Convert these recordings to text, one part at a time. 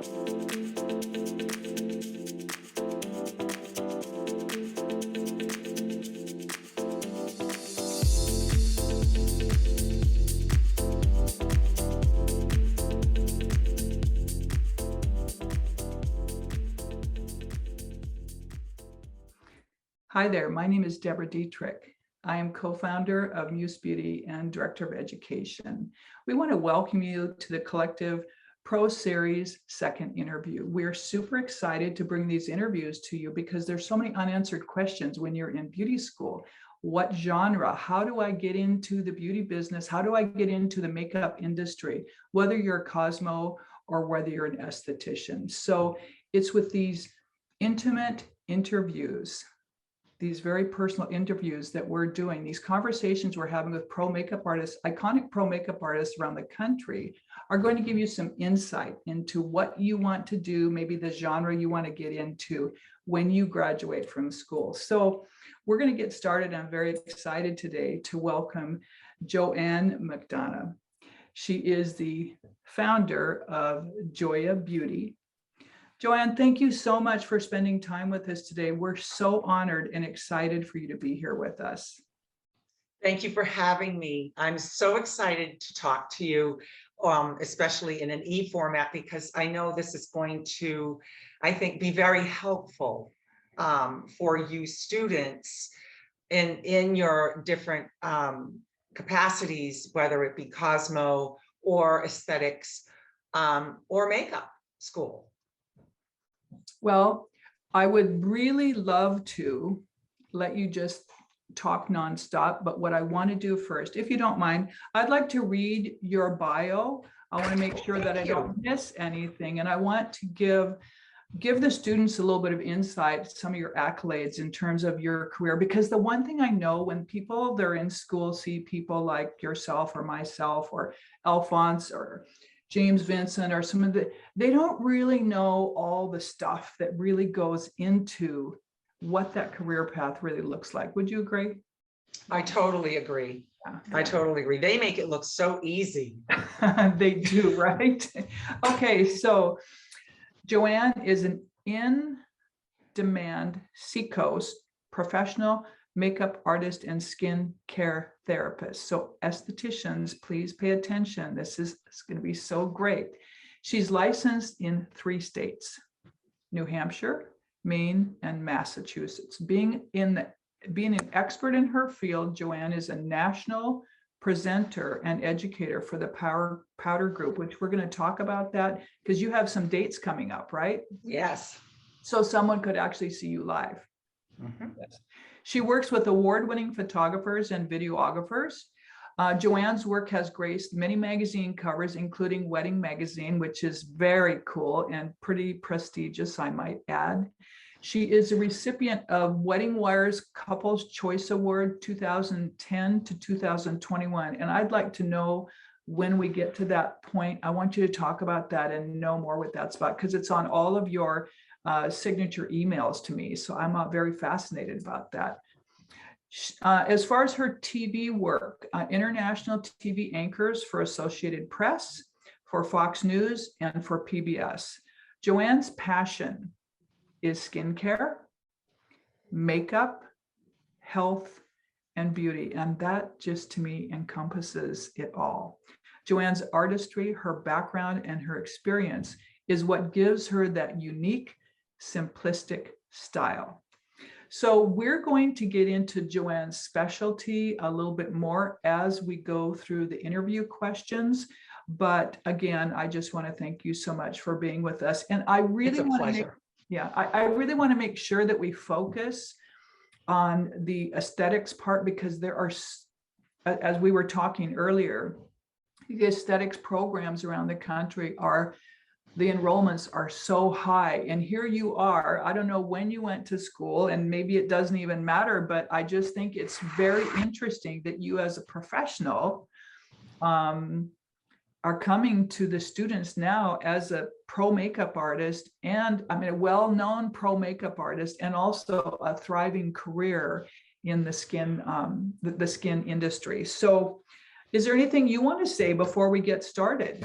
Hi there, my name is Deborah Dietrich. I am co-founder of Muse Beauty and Director of Education. We want to welcome you to the Collective Pro Series second interview. We're super excited to bring these interviews to you because there's so many unanswered questions when you're in beauty school. What genre? How do I get into the beauty business? How do I get into the makeup industry? Whether you're a cosmo or whether you're an esthetician. So it's with these intimate interviews, these very personal interviews that we're doing, these conversations we're having with pro makeup artists, iconic pro makeup artists around the country, are going to give you some insight into what you want to do, maybe the genre you want to get into when you graduate from school. So we're going to get started. I'm very excited today to welcome Joanne McDonough. She is the founder of Joya Beauty. Joanne, thank you so much for spending time with us today. We're so honored and excited for you to be here with us. Thank you for having me. I'm so excited to talk to you, especially in an e-format, because I know this is going to, I think, be very helpful for you students in your different capacities, whether it be Cosmo or aesthetics or makeup school. Well, I would really love to let you just talk nonstop, but what I want to do first, if you don't mind, I'd like to read your bio. I want to make sure that I don't miss anything, and I want to give the students a little bit of insight, some of your accolades in terms of your career, because the one thing I know when people they're in school see people like yourself or myself or Alphonse or James Vincent or some of they don't really know all the stuff that really goes into what that career path really looks like. Would you agree? I totally agree. Yeah. I totally agree. They make it look so easy. They do, right? Okay, so Joanne is an in-demand Seacoast professional makeup artist and skin care therapist. So estheticians, please pay attention. This is going to be so great. She's licensed in 3 states, New Hampshire, Maine, and Massachusetts. Being an expert in her field, Joanne is a national presenter and educator for the Powder Group, which we're going to talk about that because you have some dates coming up, right? Yes. So someone could actually see you live. Mm-hmm. Yes. She works with award-winning photographers and videographers. Joanne's work has graced many magazine covers, including Wedding Magazine, which is very cool and pretty prestigious, I might add. She is a recipient of Wedding Wire's Couples Choice Award 2010 to 2021. And I'd like to know when we get to that point, I want you to talk about that and know more what that's about, because it's on all of your signature emails to me. So I'm very fascinated about that. As far as her TV work, international TV anchors for Associated Press, for Fox News, and for PBS. Joanne's passion is skincare, makeup, health, and beauty. And that just to me encompasses it all. Joanne's artistry, her background, and her experience is what gives her that unique, simplistic style. So we're going to get into Joanne's specialty a little bit more as we go through the interview questions. But again, I just want to thank you so much for being with us. And I really want to make, I really want to make sure that we focus on the aesthetics part, because there are, as we were talking earlier, the aesthetics programs around the country the enrollments are so high. And here you are, I don't know when you went to school, and maybe it doesn't even matter, but I just think it's very interesting that you as a professional are coming to the students now as a pro makeup artist, and I mean a well-known pro makeup artist, and also a thriving career in the skin the skin industry. So is there anything you want to say before we get started?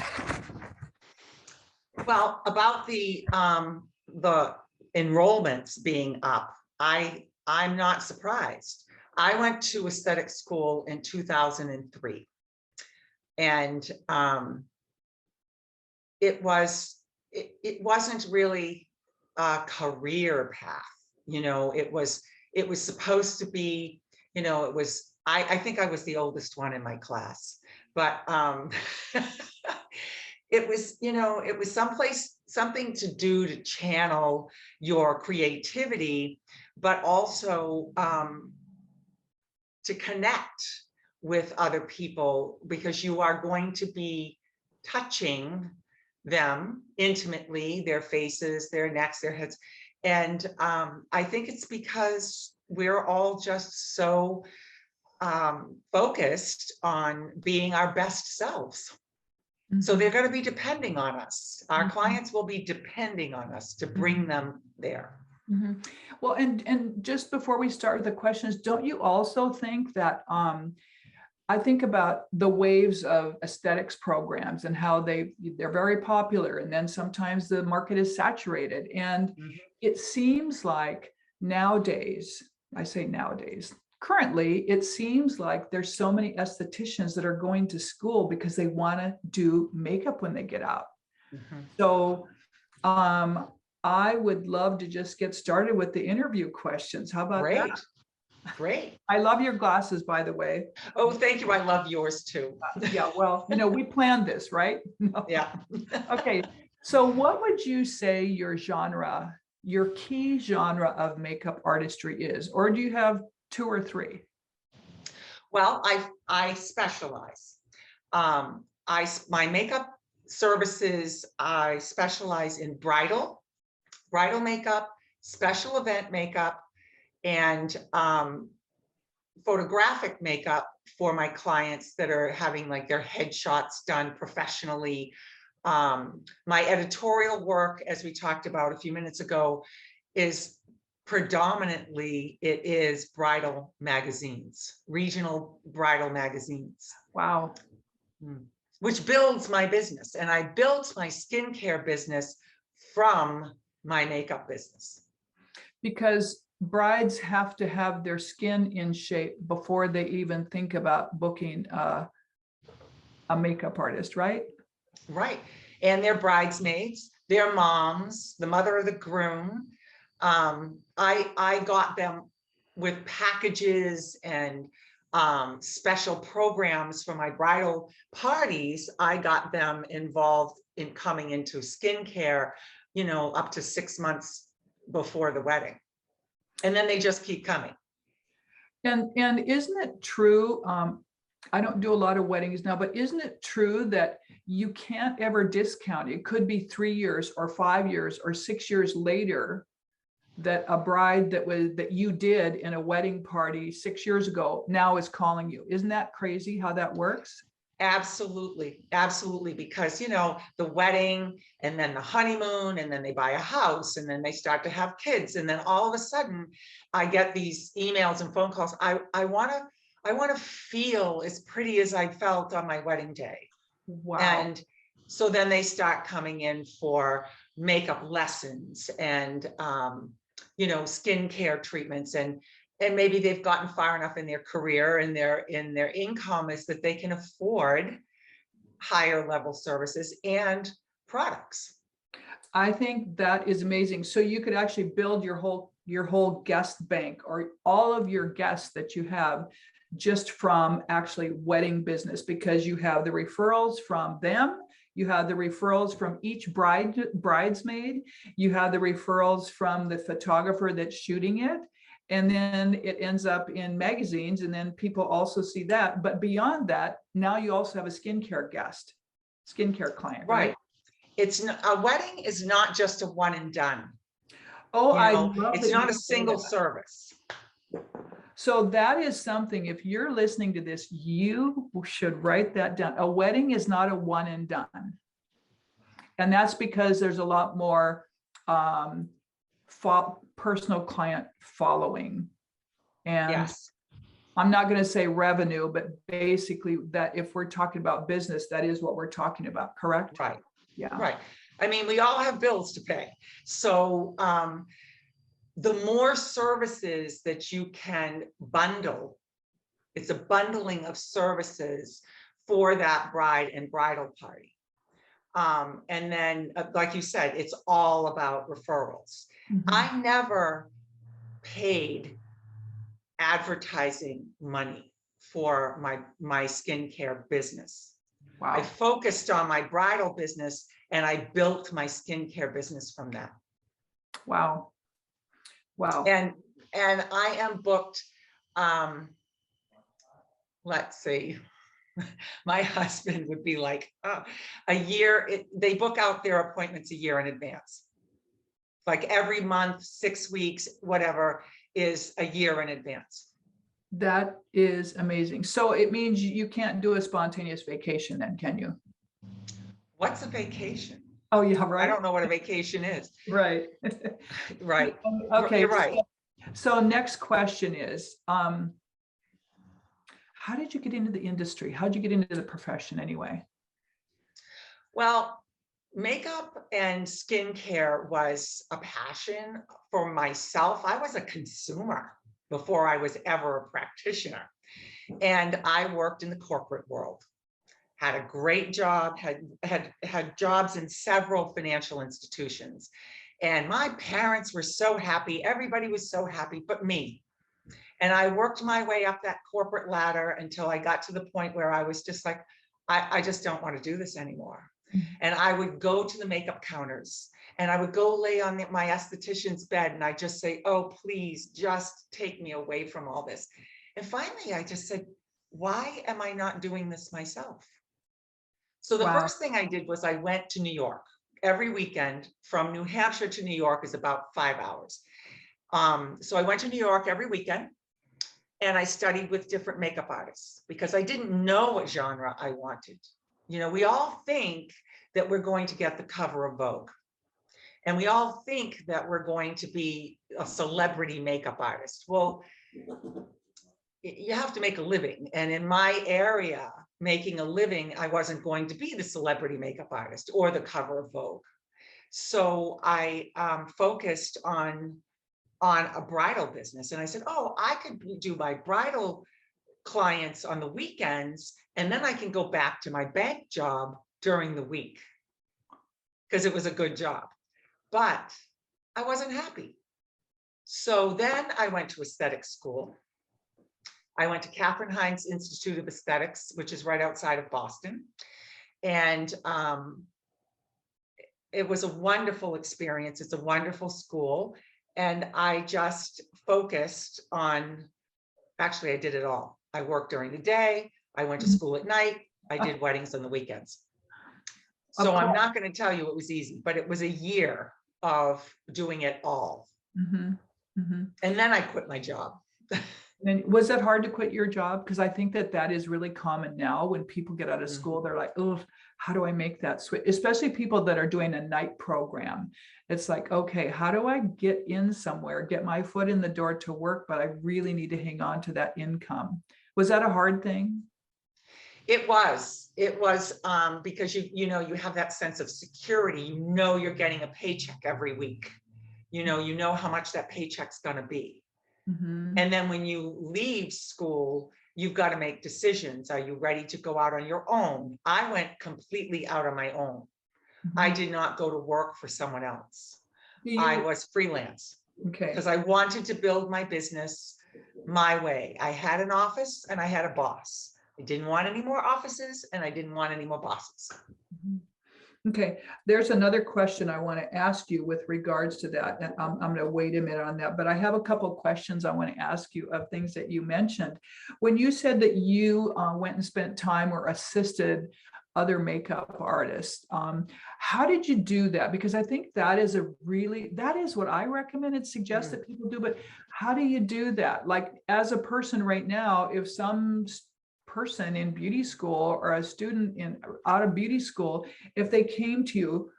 Well, about the enrollments being up, I'm not surprised. I went to aesthetic school in 2003, and it wasn't really a career path. You know, it was supposed to be, you know, I think I was the oldest one in my class, but it was, you know, it was something to do to channel your creativity, but also to connect with other people, because you are going to be touching them intimately, their faces, their necks, their heads. And I think it's because we're all just so focused on being our best selves. So they're going to be depending on us. Our clients will be depending on us to bring them there. Well, and just before we start with the questions, don't you also think that I think about the waves of aesthetics programs and how they're very popular, and then sometimes the market is saturated, and it seems like nowadays, I say nowadays, currently, it seems like there's so many estheticians that are going to school because they want to do makeup when they get out. So I would love to just get started with the interview questions. How about that? Great. I love your glasses, by the way. Oh, thank you. I love yours too. Yeah, well, you know, we planned this, right? Yeah. Okay. So what would you say your genre, your key genre of makeup artistry is? Or do you have 2 or 3? Well, I specialize. My makeup services, I specialize in bridal makeup, special event makeup, and photographic makeup for my clients that are having like their headshots done professionally. My editorial work, as we talked about a few minutes ago, is predominantly, it is bridal magazines, regional bridal magazines. Wow. Which builds my business. And I built my skincare business from my makeup business. Because brides have to have their skin in shape before they even think about booking a makeup artist, right? Right. And their bridesmaids, their moms, the mother of the groom. I got them with packages and special programs for my bridal parties. I got them involved in coming into skincare, you know, up to 6 months before the wedding. And then they just keep coming. And isn't it true? I don't do a lot of weddings now, but isn't it true that you can't ever discount? It could be 3 years or 5 years or 6 years later that a bride that you did in a wedding party 6 years ago now is calling you. Isn't that crazy how that works? Absolutely. Absolutely. Because, you know, the wedding and then the honeymoon, and then they buy a house, and then they start to have kids. And then all of a sudden I get these emails and phone calls. I want to feel as pretty as I felt on my wedding day. Wow. And so then they start coming in for makeup lessons and, you know, skincare treatments, and maybe they've gotten far enough in their career and their income is that they can afford higher level services and products. I think that is amazing. So you could actually build your whole guest bank, or all of your guests that you have, just from actually wedding business, because you have the referrals from them, you have the referrals from each bridesmaid, you have the referrals from the photographer that's shooting it, and then it ends up in magazines, and then people also see that. But beyond that, now you also have a skincare client, right? It's not, a wedding is not just a one and done. Oh, You I know, love it's that not you a say single that. service. So that is something, if you're listening to this, you should write that down. A wedding is not a one and done. And that's because there's a lot more personal client following. And Yes. I'm not going to say revenue, but basically that if we're talking about business, that is what we're talking about, correct? Right. Yeah. Right. I mean, we all have bills to pay. So the more services that you can bundle, it's a bundling of services for that bride and bridal party. And then, like you said, it's all about referrals. I never paid advertising money for my skincare business. I Wow. focused on my bridal business and I built my skincare business from that. Wow. Wow. And I am booked, let's see, my husband would be like, oh, a year, they book out their appointments a year in advance. Like every month, 6 weeks, whatever, is a year in advance. That is amazing. So it means you can't do a spontaneous vacation then, can you? What's a vacation? Oh, yeah, right. I don't know what a vacation is. Right. Right. Okay. You're right. So next question is, how did you get into the industry? How did you get into the profession anyway? Well, makeup and skincare was a passion for myself. I was a consumer before I was ever a practitioner. And I worked in the corporate world, had a great job, had jobs in several financial institutions. And my parents were so happy. Everybody was so happy, but me. And I worked my way up that corporate ladder until I got to the point where I was just like, I just don't want to do this anymore. And I would go to the makeup counters and I would go lay on my esthetician's bed and I just say, oh, please just take me away from all this. And finally, I just said, why am I not doing this myself? So the first thing I did was I went to New York every weekend. From New Hampshire to New York is about 5 hours. So I went to New York every weekend and I studied with different makeup artists because I didn't know what genre I wanted. You know, we all think that we're going to get the cover of Vogue. And we all think that we're going to be a celebrity makeup artist. Well, you have to make a living. And in my area, making a living, I wasn't going to be the celebrity makeup artist or the cover of Vogue. So I focused on a bridal business. And I said, oh, I could do my bridal clients on the weekends, and then I can go back to my bank job during the week because it was a good job. But I wasn't happy. So then I went to aesthetic school. I went to Katherine Hines Institute of Aesthetics, which is right outside of Boston. And it was a wonderful experience. It's a wonderful school. And I just focused on, actually, I did it all. I worked during the day. I went to school at night. I did weddings on the weekends. So I'm not going to tell you it was easy, but it was a year of doing it all. And then I quit my job. And was that hard to quit your job? Because I think that is really common now. When people get out of school, they're like, oh, how do I make that switch? Especially people that are doing a night program. It's like, okay, how do I get in somewhere, get my foot in the door to work, but I really need to hang on to that income. Was that a hard thing? It was because you know, you have that sense of security. You know, you're getting a paycheck every week. You know how much that paycheck's going to be. And then when you leave school, you've got to make decisions. Are you ready to go out on your own? I went completely out on my own. I did not go to work for someone else. I was freelance because I wanted to build my business my way. I had an office and I had a boss. I didn't want any more offices and I didn't want any more bosses. Okay, there's another question I want to ask you with regards to that. And I'm going to wait a minute on that, but I have a couple of questions I want to ask you of things that you mentioned. When you said that you went and spent time or assisted other makeup artists, how did you do that? Because I think that is what I recommend and suggest that people do, but how do you do that? Like as a person right now, if some person in beauty school or a student out of beauty school, if they came to you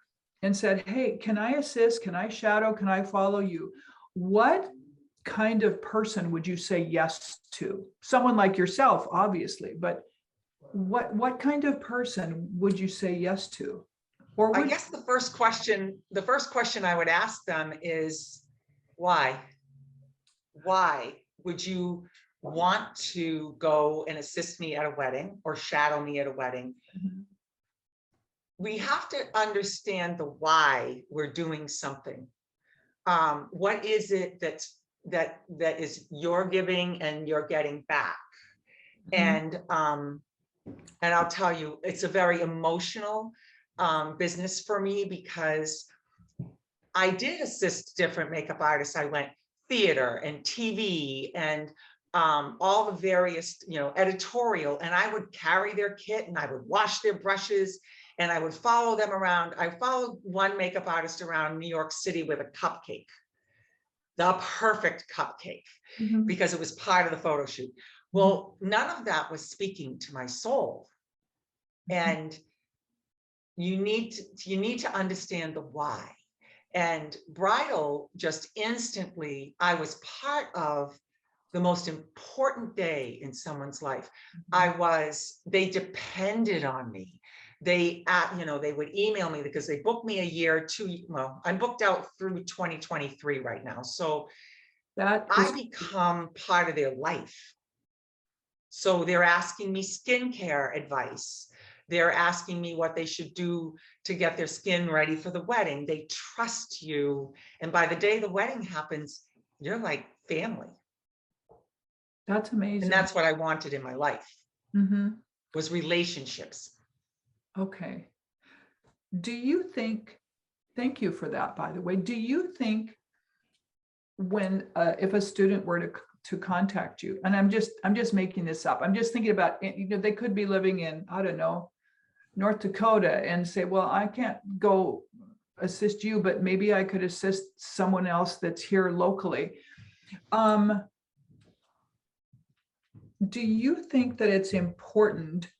and said, hey, can I assist? Can I shadow? Can I follow you? What kind of person would you say yes to? Someone like yourself, obviously, but what kind of person would you say yes to? Or I would, guess the first question I would ask them is, why? Why would you want to go and assist me at a wedding or shadow me at a wedding? Mhm. We have to understand the why we're doing something. What is it that is you're giving and you're getting back? Mhm. And I'll tell you, it's a very emotional business for me, because I did assist different makeup artists. I went theater and TV and all the various, editorial, and I would carry their kit and I would wash their brushes and I would follow them around. I followed one makeup artist around New York City with a cupcake, the perfect cupcake, Mhm. because it was part of the photo shoot. Well, none of that was speaking to my soul. And you need to understand the why. And bridal, just instantly, I was part of the most important day in someone's life. They depended on me. They would email me because they booked me a year, well, I'm booked out through 2023 right now. So That I is, become part of their life. So they're asking me skincare advice. They're asking me what they should do to get their skin ready for the wedding. They trust you. And by the day the wedding happens, you're like family. that's And amazing. that's what I wanted in my life, Mhm. was relationships. Okay. Do you think, thank you for that, by the way, do you think when, if a student were to contact you, and I'm just making this up, I'm just thinking about, they could be living in, I don't know, North Dakota and say, well, I can't go assist you, but maybe I could assist someone else that's here locally. Do you think that it's important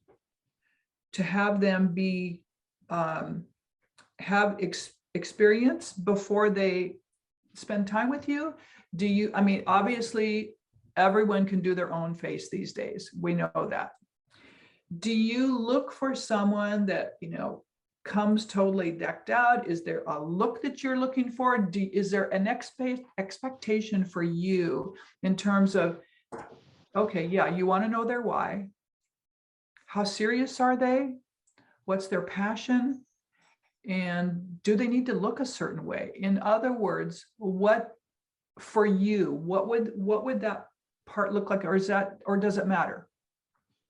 to have them be, have experience before they spend time with you? Do you, I mean, obviously everyone can do their own face these days. We know that. Do you look for someone that, comes totally decked out? Is there a look that you're looking for? Is there an expectation for you in terms of, okay, yeah, you want to know their why? How serious are they? What's their passion? And do they need to look a certain way? In other words, what for you, what would that part look like? Or does it matter?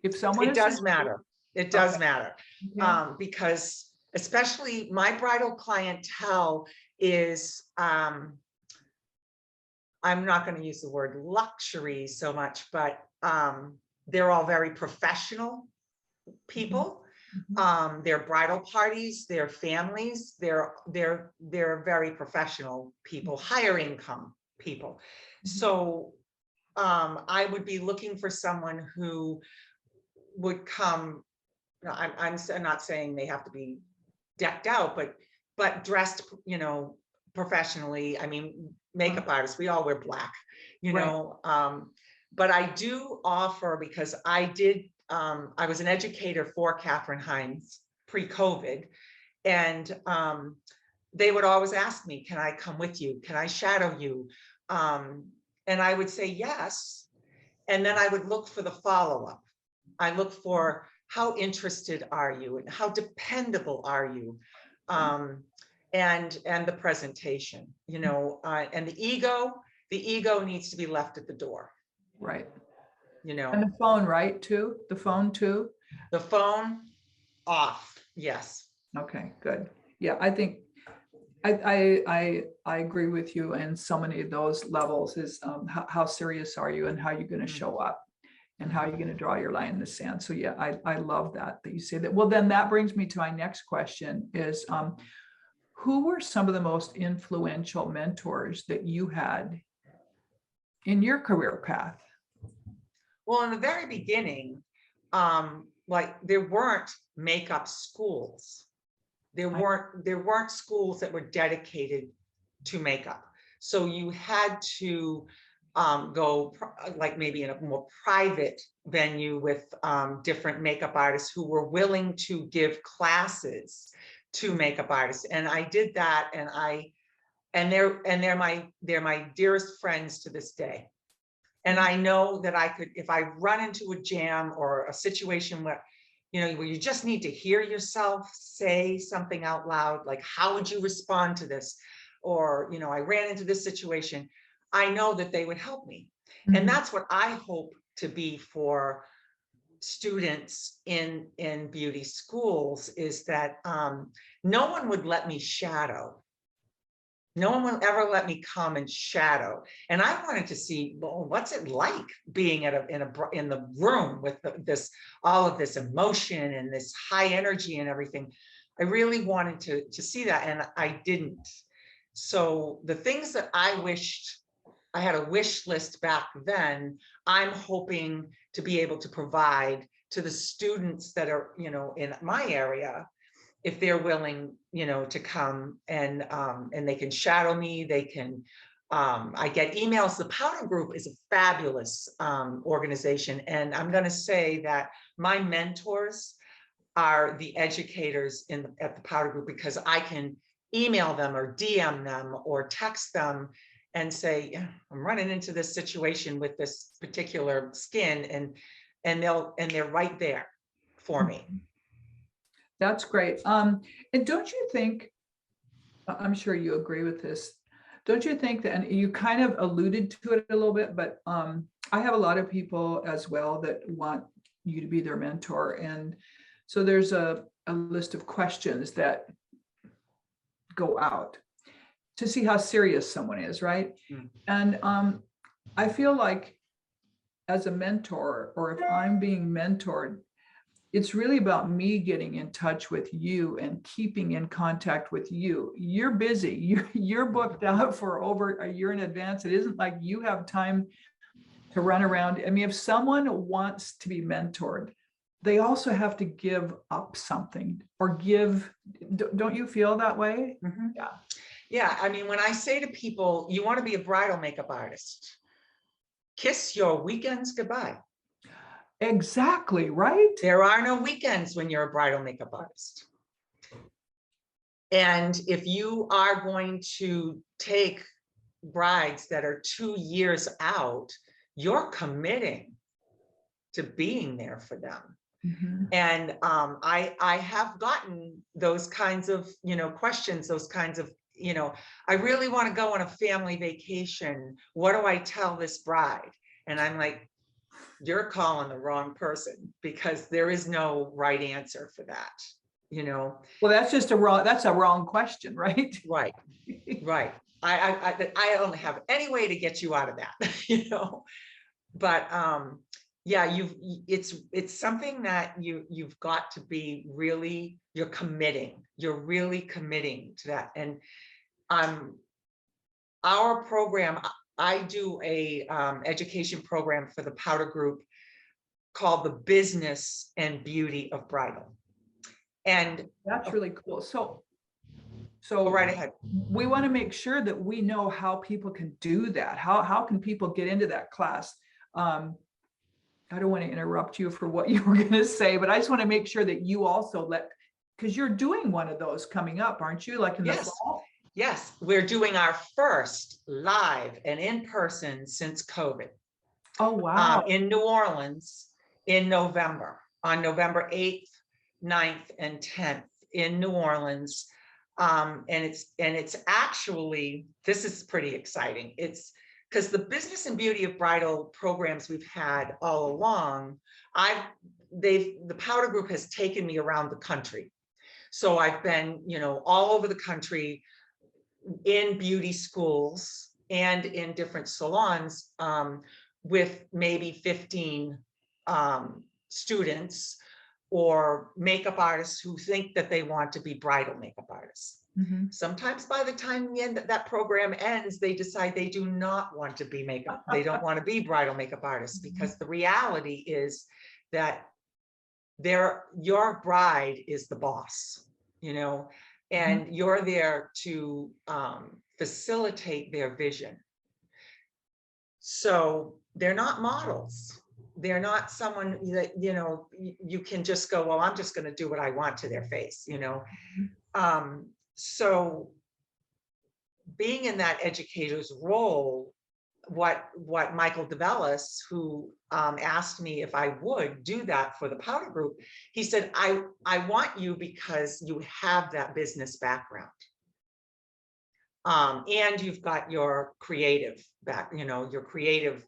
If someone It is, does matter. It okay, does matter. okay. Because especially my bridal clientele is, I'm not going to use the word luxury so much, but they're all very professional people. Mhm. Their bridal parties, their families, they're very professional people, higher income people. So I would be looking for someone who would come. I'm not saying they have to be decked out, but dressed, professionally. I mean, makeup artists, we all wear black, you Right. know. But I do offer, because I was an educator for Catherine Hines pre-COVID, and they would always ask me, can I come with you? Can I shadow you? And I would say yes. And then I would look for the follow-up. I look for, how interested are you and how dependable are you? And the presentation, and the ego needs to be left at the door, Right. you And know, the phone, right, too? The phone too? the phone off. Yes. Okay, good. Yeah, I think I agree with you in so many of those levels is how serious are you and how you're going to show up and how you're going to draw your line in the sand. So yeah, I love that you say that. Well, then that brings me to my next question is, who were some of the most influential mentors that you had in your career path? Well, in the very beginning, like there weren't makeup schools. I- There weren't schools that were dedicated to makeup. So you had to go like maybe in a more private venue with different makeup artists who were willing to give classes to makeup artists. And I did that, and they're my dearest friends to this day. And I know that I could, if I run into a jam or a situation where, where you just need to hear yourself say something out loud, like, how would you respond to this? Or, I ran into this situation, I know that they would help me. And that's what I hope to be for students in beauty schools, is that no one would let me shadow. No one will ever let me come and shadow. And I wanted to see, well, what's it like being in the room with all of this emotion and this high energy and everything. I really wanted to see that, and I didn't. So the things that I wished, I had a wish list back then, I'm hoping to be able to provide to the students that are, in my area, if they're willing, to come and they can shadow me. They can, I get emails. The Powder Group is a fabulous organization. And I'm going to say that my mentors are the educators at the Powder Group, because I can email them or DM them or text them and say, yeah, I'm running into this situation with this particular skin, and they're right there for me. That's great. And don't you think, I'm sure you agree with this, don't you think that, and you kind of alluded to it a little bit, but I have a lot of people as well that want you to be their mentor. And so there's a list of questions that go out to see how serious someone is, right? And I feel like as a mentor, or if I'm being mentored, it's really about me getting in touch with you and keeping in contact with you. You're busy. You're booked out for over a year in advance. It isn't like you have time to run around. I mean, if someone wants to be mentored, they also have to give up something or give. Don't you feel that way? Yeah. Yeah. I mean, when I say to people, you want to be a bridal makeup artist, kiss your weekends goodbye. Exactly, right? There are no weekends when you're a bridal makeup artist. And if you are going to take brides that are 2 years out, you're committing to being there for them. And I have gotten those kinds of, questions, those kinds of, I really want to go on a family vacation. What do I tell this bride? And I'm like, you're calling the wrong person, because there is no right answer for that, Well, that's just that's a wrong question, right? Right. Right. I don't have any way to get you out of that, but yeah, it's something that you've got to be really, you're really committing to that. And our program, I do a education program for the Powder Group called the Business and Beauty of Bridal. And that's really cool. So go right ahead. We want to make sure that we know how people can do that. How can people get into that class? I don't want to interrupt you for what you were going to say, but I just want to make sure that you also because you're doing one of those coming up, aren't you? Like in the fall? Yes, we're doing our first live and in-person since COVID. Oh, wow. In New Orleans in November, on November 8th, 9th, and 10th in New Orleans. And it's actually, this is pretty exciting. It's because the Business and Beauty of Bridal programs we've had all along, the Powder Group has taken me around the country. So I've been, all over the country in beauty schools and in different salons with maybe 15 students or makeup artists who think that they want to be bridal makeup artists. Sometimes by the time that program ends, they decide they do not want to be makeup. They don't want to be bridal makeup artists, because the reality is that your bride is the boss, and you're there to facilitate their vision. So they're not models. They're not someone that, you can just go, well, I'm just going to do what I want to their face, So being in that educator's role, what Michael DeVellis, who asked me if I would do that for the powder group, he said, I want you because you have that business background. And you've got your creative your creative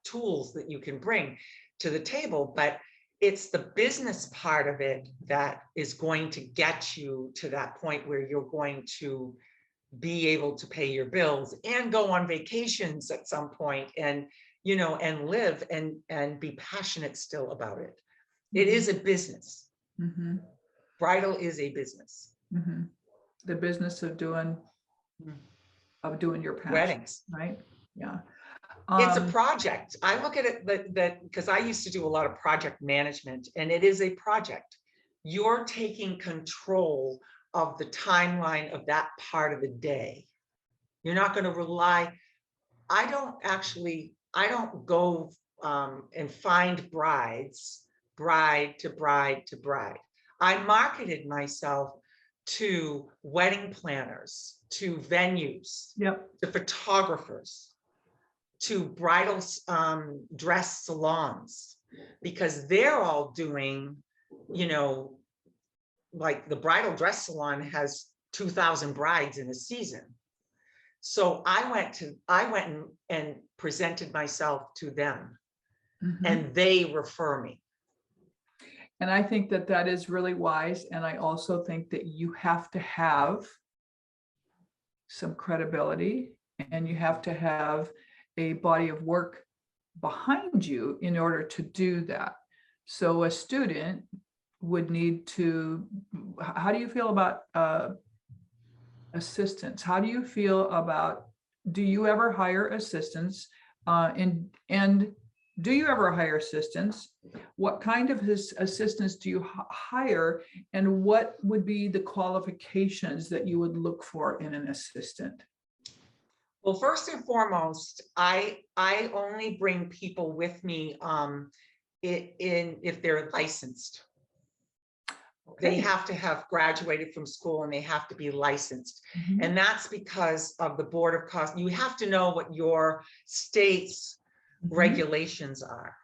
tools that you can bring to the table, but it's the business part of it that is going to get you to that point where you're going to be able to pay your bills and go on vacations at some point, and and live and be passionate still about it. It is a business. Mm-hmm. Bridal is a business. Mm-hmm. The business of doing your passion, Weddings, right? Yeah. It's a project. I look at it that because I used to do a lot of project management, and it is a project. You're taking control of the timeline of that part of the day. You're not going to rely. I don't go and find brides, bride to bride to bride. I marketed myself to wedding planners, to venues, Yep. to photographers, to bridal dress salons, because they're all doing, like the bridal dress salon has 2,000 brides in a season. So I went and presented myself to them, Mm-hmm. and they refer me. And I think that that is really wise. And I also think that you have to have some credibility, and you have to have a body of work behind you in order to do that. So a student would need to, how do you feel about assistants? How do you feel about, do you ever hire assistants? And do you ever hire assistants? What kind of assistants do you hire? And what would be the qualifications that you would look for in an assistant? Well, first and foremost, I only bring people with me if they're licensed. Okay. They have to have graduated from school, and they have to be licensed. Mm-hmm. And that's because of the Board of Cost. You have to know what your state's regulations are.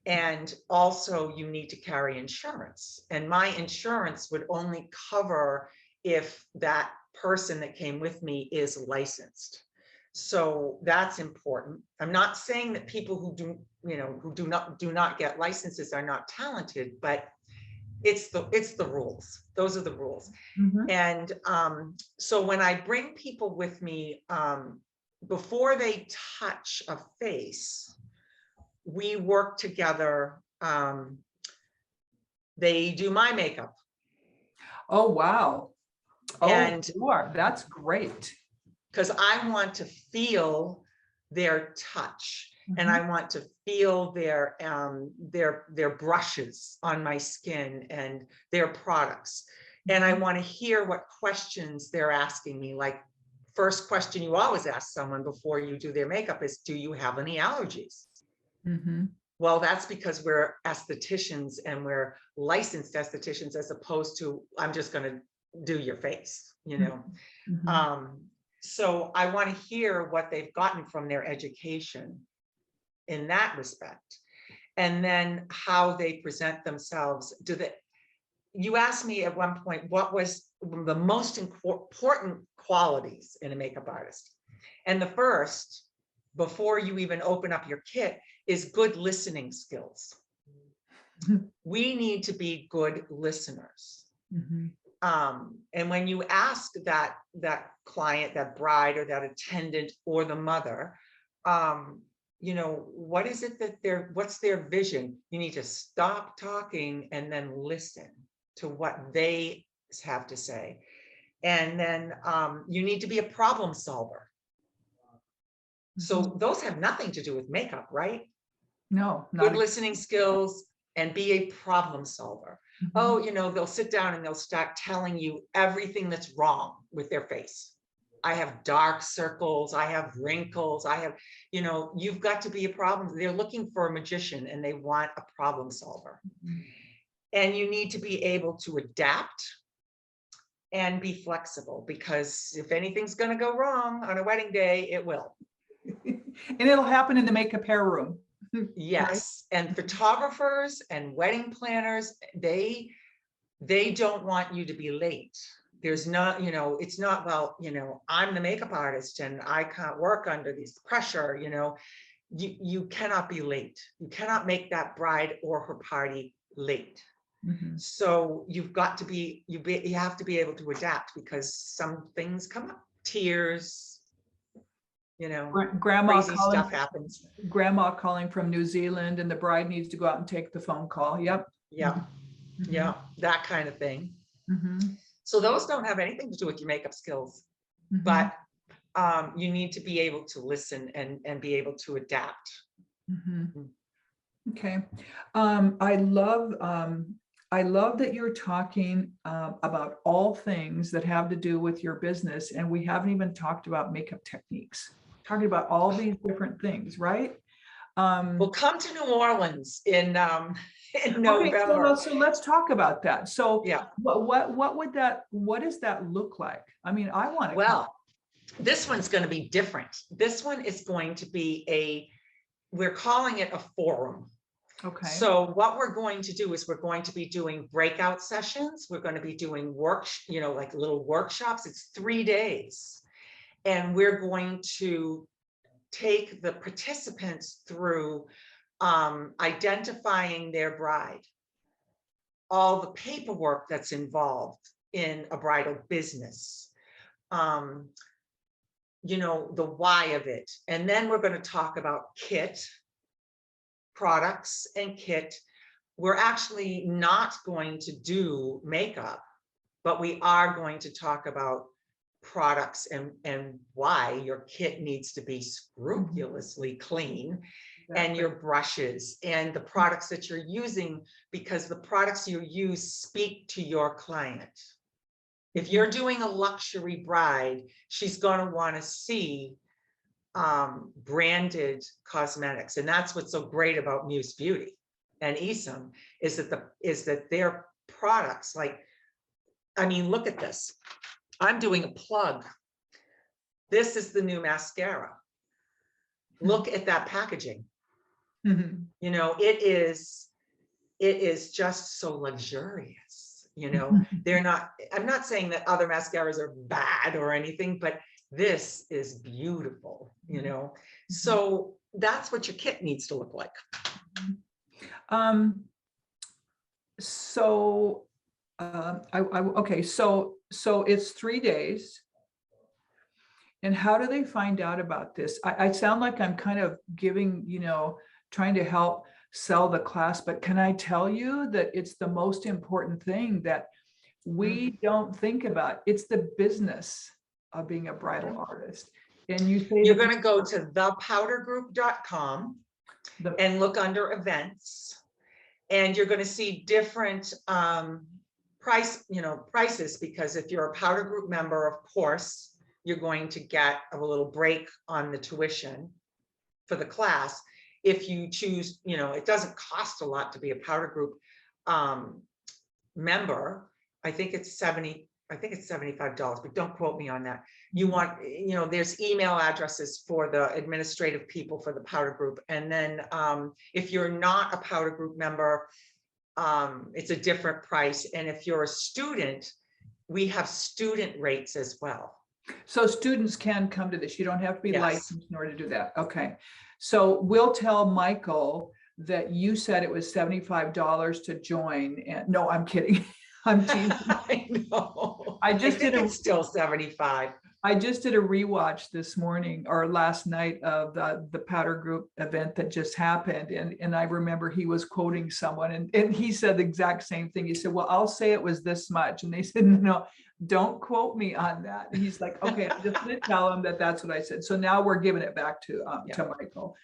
And also you need to carry insurance. And my insurance would only cover if that person that came with me is licensed. So that's important. I'm not saying that people who do not get licenses are not talented, but it's the rules. Those are the rules. Mm-hmm. And so when I bring people with me, before they touch a face, we work together. They do my makeup. Oh, wow. And That's great. because I want to feel their touch, and I want to feel their brushes on my skin and their products. And I want to hear what questions they're asking me. Like, first question you always ask someone before you do their makeup is, do you have any allergies? Mm-hmm. Well, that's because we're estheticians, and we're licensed estheticians, as opposed to, I'm just going to do your face, Mm-hmm. So I want to hear what they've gotten from their education in that respect. And then how they present themselves. You asked me at one point, what was the most important qualities in a makeup artist? And the first, before you even open up your kit, is good listening skills. We need to be good listeners. Mm-hmm. And when you ask that client, that bride, or that attendant, or the mother, what is it that what's their vision? You need to stop talking and then listen to what they have to say. And then you need to be a problem solver. So those have nothing to do with makeup, right? No, Good listening skills and be a problem solver. Mm-hmm. Oh, they'll sit down and they'll start telling you everything that's wrong with their face. I have dark circles, I have wrinkles, I have, you've got to be a problem. They're looking for a magician, and they want a problem solver. Mm-hmm. And you need to be able to adapt and be flexible, because if anything's going to go wrong on a wedding day, it will. And it'll happen in the makeup hair room. Yes. And photographers and wedding planners, they don't want you to be late. There's not, you know, it's not, well, you know, I'm the makeup artist and I can't work under this pressure, you know. You cannot be late. You cannot make that bride or her party late. Mhm. So you've got to be, you have to be able to adapt, because some things come up, tears, you know, Grandma crazy calling, stuff happens. grandma calling from New Zealand and the bride needs to go out and take the phone call. Yep. Yeah, Mhm. yeah, that kind of thing. Mhm. So those don't have anything to do with your makeup skills, Mhm. but you need to be able to listen and be able to adapt. Mhm. Okay. I love that you're talking about all things that have to do with your business, and we haven't even talked about makeup techniques. Talking about all these different things, right? We'll come to New Orleans in Okay, November. so let's talk about that. So Yeah. what does that look like? I mean, I want to come. Well, this one's going to be different. This one is going to be we're calling it a forum. Okay. So what we're going to do is we're going to be doing breakout sessions. We're going to be doing you know, like little workshops. It's 3 days. And we're going to take the participants through identifying their bride, all the paperwork that's involved in a bridal business, you know, the why of it. And then we're going to talk about kit, products and kit. We're actually not going to do makeup, but we are going to talk about products and why your kit needs to be scrupulously clean, and your brushes and the products that you're using, because the products you use speak to your client. If you're doing a luxury bride, she's going to want to see branded cosmetics. And that's what's so great about Muse Beauty and Esom, is that their products, like, I mean, look at this. I'm doing a plug. This is the new mascara. Look at that packaging. Mhm. You know, it is just so luxurious. You know, I'm not saying that other mascaras are bad or anything, but this is beautiful, you know. So that's what your kit needs to look like. So okay, so it's 3 days. And how do they find out about this? I sound like I'm kind of giving, you know, trying to help sell the class, but can I tell you that it's the most important thing that we don't think about? It's the business of being a bridal artist. And you say you're going to go to thepowdergroup.com and look under events, and you're going to see different prices, because if you're a powder group member, of course, you're going to get a little break on the tuition for the class. If you choose, you know, it doesn't cost a lot to be a powder group member. I think it's $75, but don't quote me on that. You want, you know, there's email addresses for the administrative people for the powder group. And then if you're not a powder group member, it's a different price. And if you're a student, we have student rates as well. So students can come to this. You don't have to be Yes. licensed in order to do that. Okay. So we'll tell Michael that you said it was $75 to join. And no, I'm kidding. I'm teasing. I know. I think it's still 75. I just did a rewatch this morning or last night of the powder group event that just happened. And I remember he was quoting someone and he said the exact same thing. He said, well, I'll say it was this much. And they said, no, don't quote me on that. And he's like, okay, I'm just going to tell him that that's what I said. So now we're giving it back to Michael.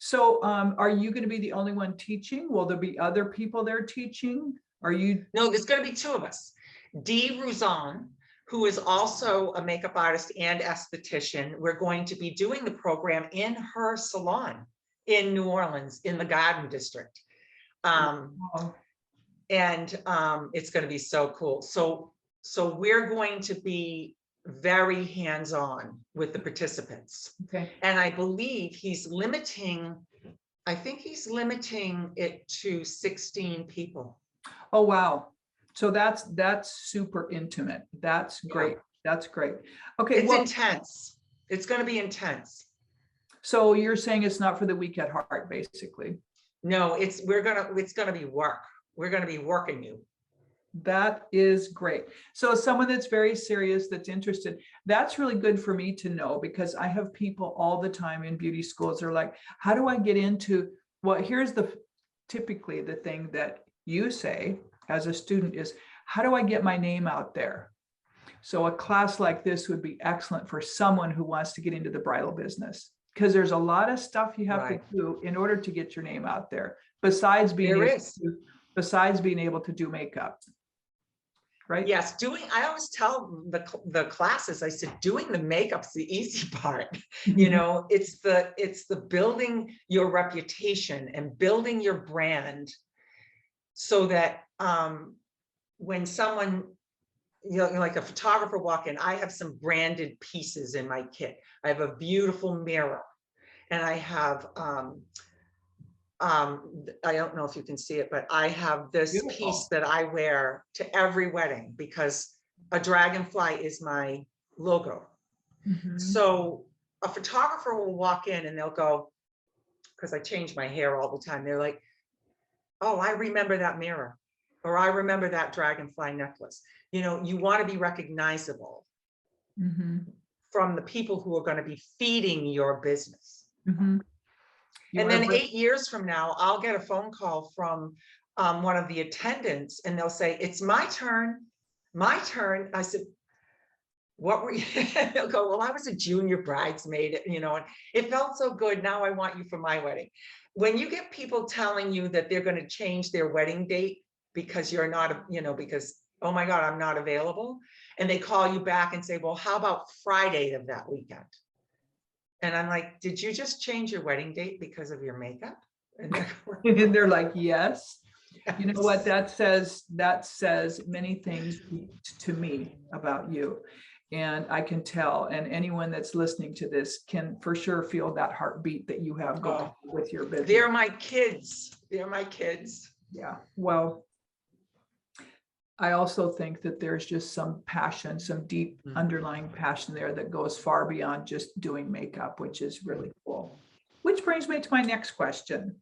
So are you going to be the only one teaching? Will there be other people there teaching? Are you? No, there's going to be 2 of us. Dee Ruzan, who is also a makeup artist and esthetician. We're going to be doing the program in her salon in New Orleans, in the Garden District. And it's going to be so cool. So So we're going to be very hands-on with the participants. Okay. And I believe I think he's limiting it to 16 people. Oh, wow. So that's super intimate. That's great. That's great. Okay. It's Well, intense. It's going to be intense. so you're saying it's not for the weak at heart, basically. No, it's going to be work. We're going to be working you. That is great. So someone that's very serious, that's interested, that's really good for me to know, because I have people all the time in beauty schools. They're like, how do I get into, well, here's typically the thing that you say as a student is, how do I get my name out there? So a class like this would be excellent for someone who wants to get into the bridal business, because there's a lot of stuff you have to do in order to get your name out there, besides being able to do makeup. Right? Yes, I always tell the classes, I said, doing the makeup's the easy part. You know, it's the building your reputation and building your brand, so that when someone, you know, like a photographer walk in, I have some branded pieces in my kit. I have a beautiful mirror, and I have I don't know if you can see it, but I have this piece that I wear to every wedding because a dragonfly is my logo. So a photographer will walk in and they'll go, because I change my hair all the time, they're like, oh, I remember that mirror, or I remember that dragonfly necklace. You know, you want to be recognizable from the people who are going to be feeding your business. And then 8 years from now, I'll get a phone call from one of the attendants, and they'll say, it's my turn, my turn. I said, what were you? They'll go, well, I was a junior bridesmaid, you know, and it felt so good. Now I want you for my wedding. When you get people telling you that they're going to change their wedding date because you're not, you know, because, oh my God, I'm not available. And they call you back and say, well, how about Friday of that weekend? And I'm like, did you just change your wedding date because of your makeup? And they're like, yes. You know what that says? That says many things to me about you. And I can tell, and anyone that's listening to this can for sure feel that heartbeat that you have going with your business. They're my kids. They're my kids. Yeah. Well, I also think that there's just some passion, some deep underlying passion there that goes far beyond just doing makeup, which is really cool. Which brings me to my next question.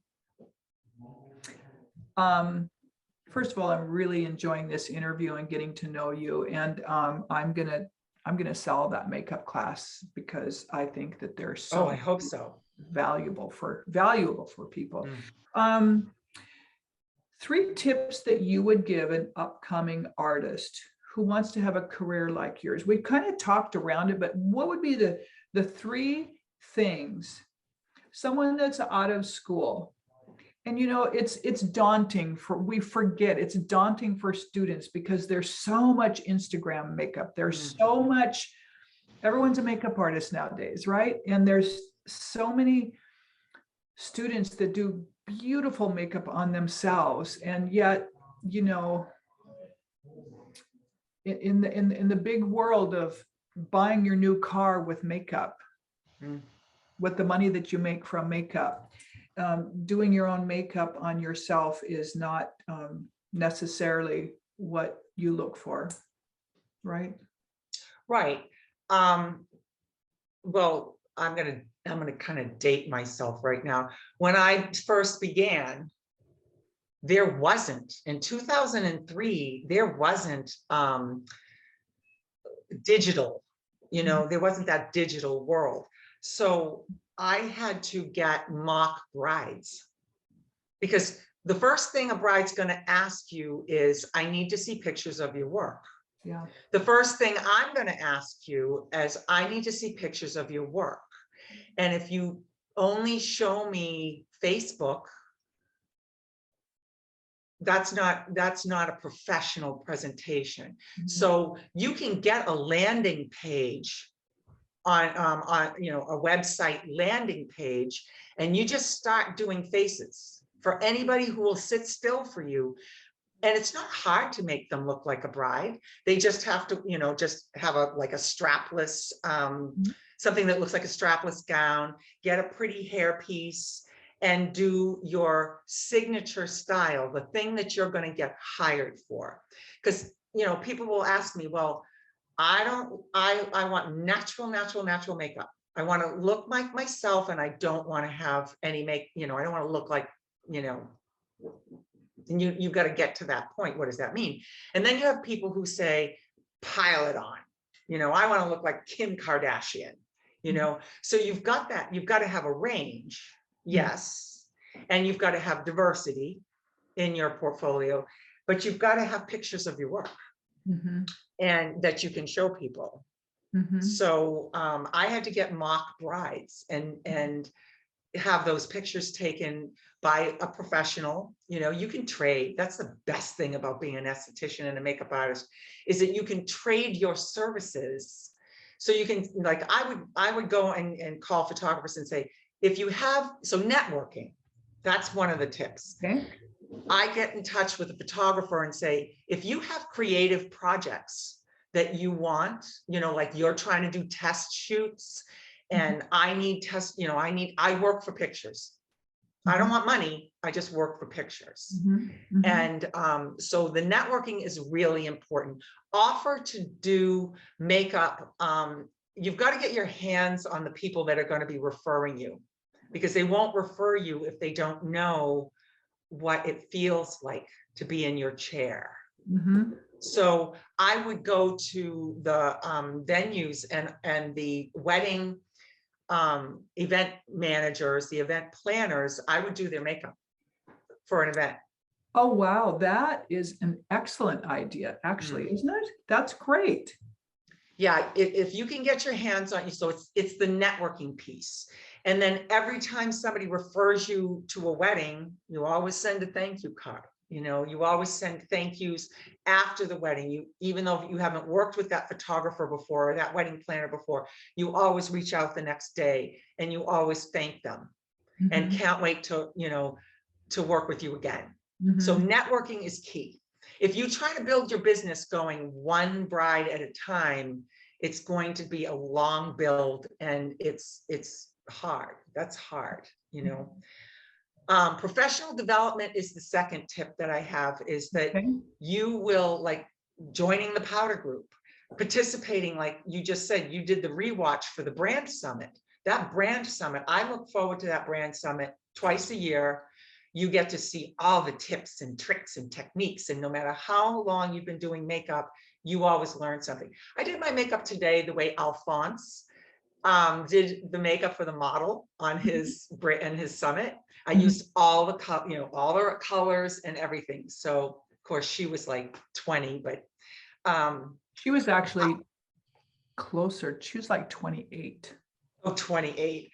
First of all, I'm really enjoying this interview and getting to know you. And I'm gonna sell that makeup class because I think that there's so I hope so. valuable for people. 3 tips that you would give an upcoming artist who wants to have a career like yours. We've kind of talked around it, but what would be the 3 things? Someone that's out of school, and you know, it's daunting it's daunting for students because there's so much Instagram makeup. There's so much, everyone's a makeup artist nowadays, right? And there's so many students that do beautiful makeup on themselves, and yet, you know, in the big world of buying your new car with makeup, with the money that you make from makeup, doing your own makeup on yourself is not necessarily what you look for, right? Right. Well, I'm gonna kind of date myself right now. When I first began, there wasn't, in 2003, there wasn't digital, you know, there wasn't that digital world. So I had to get mock brides, because the first thing a bride's going to ask you is, I need to see pictures of your work. Yeah. The first thing I'm going to ask you is, I need to see pictures of your work. And if you only show me Facebook, that's not a professional presentation. So you can get a landing page on you know, a website landing page, and you just start doing faces for anybody who will sit still for you. And it's not hard to make them look like a bride. They just have to, just have a strapless, something that looks like a strapless gown, get a pretty hairpiece, and do your signature style, the thing that you're going to get hired for. Because, people will ask me, well, I want natural makeup. I want to look like myself, and I don't want to have any I don't want to look like, and you've got to get to that point. What does that mean? And then you have people who say, pile it on. I want to look like Kim Kardashian, so you've got that. You've got to have a range. Yes. And you've got to have diversity in your portfolio, but you've got to have pictures of your work and that you can show people. So I had to get mock brides and have those pictures taken by a professional. You can trade. That's the best thing about being an esthetician and a makeup artist, is that you can trade your services. So you can, like, I would go and call photographers and say, if you have, so networking, that's one of the tips. Okay. I get in touch with a photographer and say, if you have creative projects that you want, like you're trying to do test shoots, and I need I work for pictures. I don't want money. I just work for pictures. And so the networking is really important. Offer to do makeup. You've got to get your hands on the people that are going to be referring you, because they won't refer you if they don't know what it feels like to be in your chair. So I would go to the venues and the wedding event managers, the event planners. I would do their makeup for an event. Oh, wow. That is an excellent idea, actually, isn't it? That's great. Yeah, if you can get your hands on you. So it's the networking piece. And then every time somebody refers you to a wedding, you always send a thank you card. You always send thank yous after the wedding. Even though you haven't worked with that photographer before, or that wedding planner before, you always reach out the next day and you always thank them and can't wait to, to work with you again. So networking is key. If you try to build your business going one bride at a time, it's going to be a long build, and it's hard. That's hard, Professional development is the second tip that I have, is that you will, like, joining the powder group, participating, like you just said, you did the rewatch for the brand summit. That brand summit, I look forward to that brand summit twice a year. You get to see all the tips and tricks and techniques. And no matter how long you've been doing makeup, you always learn something. I did my makeup today the way Alphonse did the makeup for the model on his summit. I used all the all the colors and everything. So of course she was like 20, but she was actually closer. She was like 28. Oh, 28.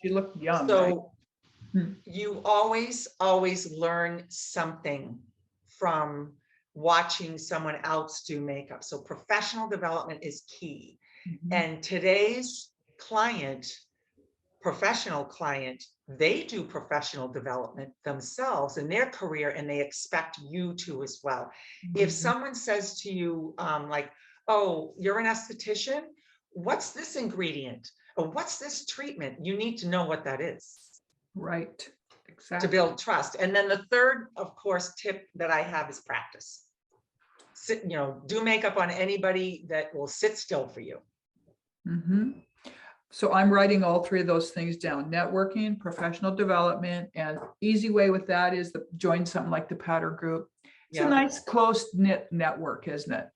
She looked young. So you always learn something from watching someone else do makeup. So professional development is key. And today's professional client, they do professional development themselves in their career, and they expect you to as well. If someone says to you, like, oh, you're an esthetician, what's this ingredient? Or what's this treatment? You need to know what that is. Right, exactly. To build trust. And then the third, of course, tip that I have is practice. Do makeup on anybody that will sit still for you. So I'm writing all three of those things down: networking, professional development, and easy way with that is to join something like the powder group. It's a nice close knit network, isn't it?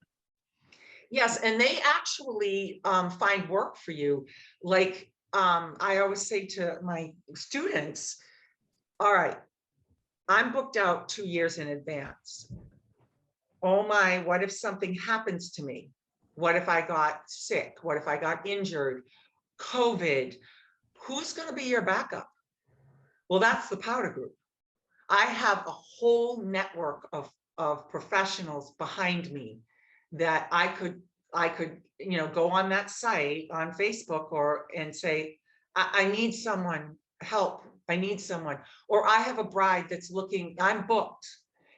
Yes, and they actually find work for you. Like I always say to my students, all right, I'm booked out 2 years in advance. Oh my, what if something happens to me? What if I got sick? What if I got injured? COVID, who's going to be your backup? Well, that's the powder group. I have a whole network of professionals behind me that I could go on that site on Facebook and say, I need someone, help. I need someone. Or I have a bride that's looking, I'm booked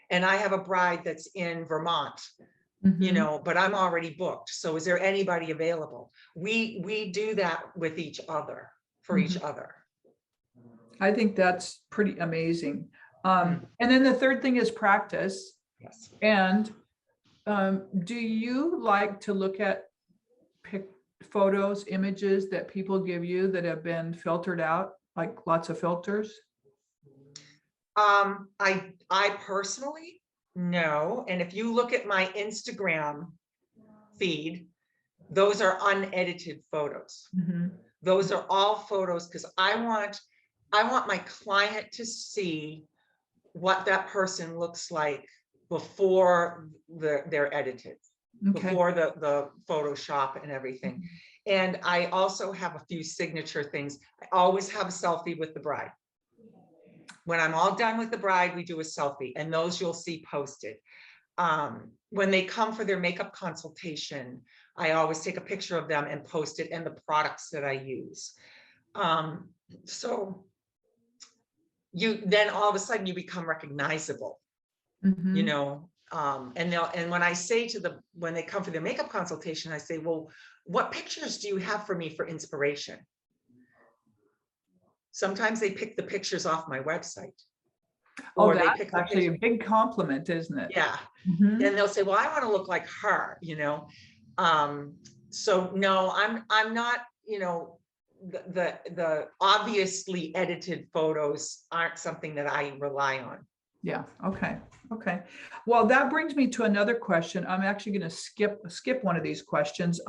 and I have a bride that's in Vermont, you Mhm. know, but I'm already booked. So is there anybody available? We do that with each other, for each Mhm. other. I think that's pretty amazing. Mm, And then the third thing is practice. yes. And do you like to look at pic photos, images that people give you that have been filtered out, like lots of filters? I personally, no. And if you look at my Instagram feed, those are unedited photos. Mhm. Those are all photos because I want my client to see what that person looks like before they're edited, Okay. before the Photoshop and everything. And I also have a few signature things. I always have a selfie with the bride. When I'm all done with the bride, we do a selfie, and those you'll see posted. When they come for their makeup consultation, I always take a picture of them and post it and the products that I use. So you then all of a sudden you become recognizable, you Mhm. know. And when I say to the when they come for their makeup consultation, I say, well, what pictures do you have for me for inspiration? Sometimes they pick the pictures off my website, Oh, or they that's pick the actually picture. a big compliment, isn't it? Yeah. Mhm. And they'll say, well, I want to look like her, you know. So no, I'm not, you know, the obviously edited photos aren't something that I rely on. Yeah, okay, okay. Well, that brings me to another question. I'm actually going to skip one of these questions.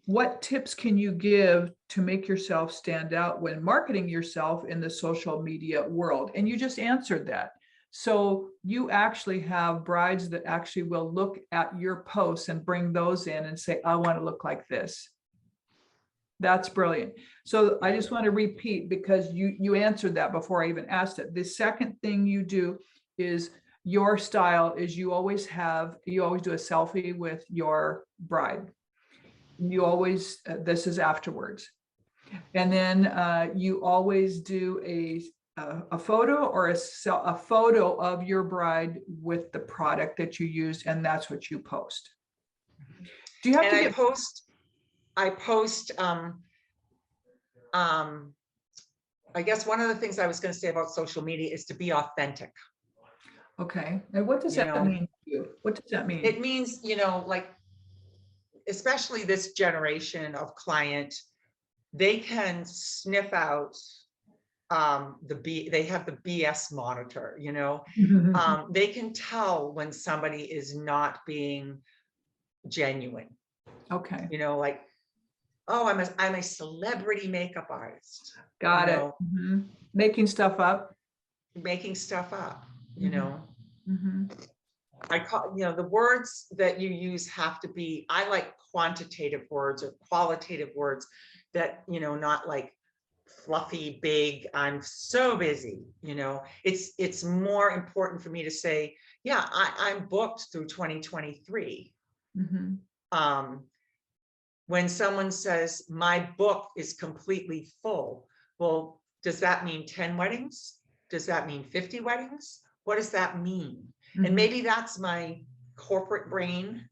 What tips can you give to make yourself stand out when marketing yourself in the social media world? And you just answered that. So you actually have brides that actually will look at your posts and bring those in and say, I want to look like this. That's brilliant. So I just want to repeat because you answered that before I even asked it. The second thing you do is your style is you always do a selfie with your bride. You always, this is afterwards. And then you always do a photo or a photo of your bride with the product that you use, and that's what you post. Do you have And to get, I post, I guess one of the things I was going to say about social media is to be authentic. okay, and what does You that know, mean to you? What does that mean? it means, you know, like, especially this generation of client, they can sniff out they have the BS monitor, you know. They can tell when somebody is not being genuine, Okay, you know, like, oh, I'm a celebrity makeup artist, you got it. know, Mhm. Making stuff up. making stuff up, you Mhm, know. mhm. I call, you know, the words that you use have to be, I like quantitative words or qualitative words that, you know, not like fluffy, big, I'm so busy, you know. It's more important for me to say, yeah, I'm booked through 2023. Mhm. Um, when someone says my book is completely full, well, does that mean 10 weddings? Does that mean 50 weddings? What does that mean? And Mhm. maybe that's my corporate brain